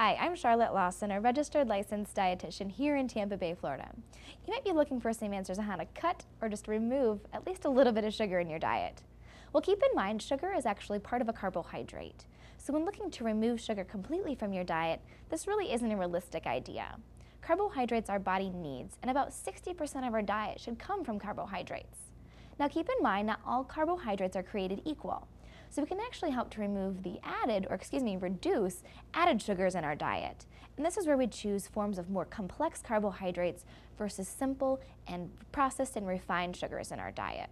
Hi, I'm Charlotte Lawson, a registered licensed dietitian here in Tampa Bay, Florida. You might be looking for some answers on how to cut or just remove at least a little bit of sugar in your diet. Well, keep in mind, sugar is actually part of a carbohydrate. So when looking to remove sugar completely from your diet, this really isn't a realistic idea. Carbohydrates our body needs, and about 60% of our diet should come from carbohydrates. Now keep in mind, not all carbohydrates are created equal. So we can actually help to remove the reduce added sugars in our diet. And this is where we choose forms of more complex carbohydrates versus simple and processed and refined sugars in our diet.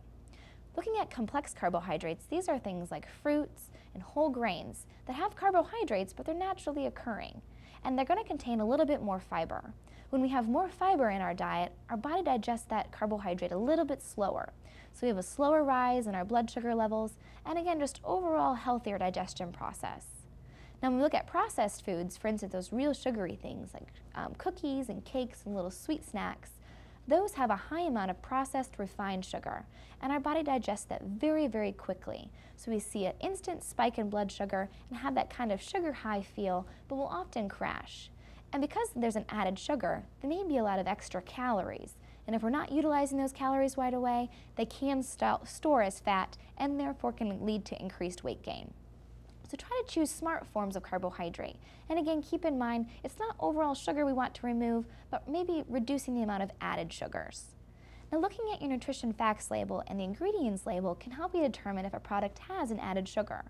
Looking at complex carbohydrates, these are things like fruits and whole grains that have carbohydrates, but they're naturally occurring. And they're going to contain a little bit more fiber. When we have more fiber in our diet, our body digests that carbohydrate a little bit slower. So we have a slower rise in our blood sugar levels, and again, just overall healthier digestion process. Now when we look at processed foods, for instance, those real sugary things like cookies and cakes and little sweet snacks, those have a high amount of processed refined sugar, and our body digests that very, very quickly. So we see an instant spike in blood sugar and have that kind of sugar high feel, but will often crash. And because there's an added sugar, there may be a lot of extra calories. And if we're not utilizing those calories right away, they can store as fat and therefore can lead to increased weight gain. So try to choose smart forms of carbohydrate. And again, keep in mind, it's not overall sugar we want to remove, but maybe reducing the amount of added sugars. Now looking at your nutrition facts label and the ingredients label can help you determine if a product has an added sugar.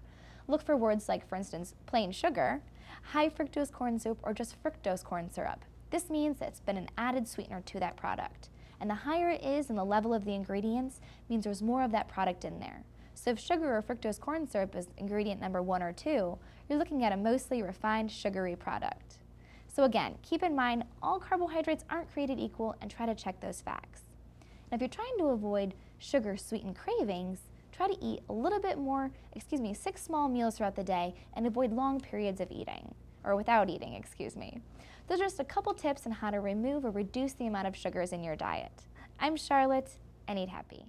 Look for words like, for instance, plain sugar, high fructose corn syrup, or just fructose corn syrup. This means that it's been an added sweetener to that product. And the higher it is in the level of the ingredients means there's more of that product in there. So if sugar or fructose corn syrup is ingredient number 1 or 2, you're looking at a mostly refined sugary product. So again, keep in mind all carbohydrates aren't created equal, and try to check those facts. Now if you're trying to avoid sugar-sweetened cravings, try to eat a little bit more, 6 small meals throughout the day and avoid long periods of eating, or without eating, Those are just a couple tips on how to remove or reduce the amount of sugars in your diet. I'm Charlotte, and eat happy.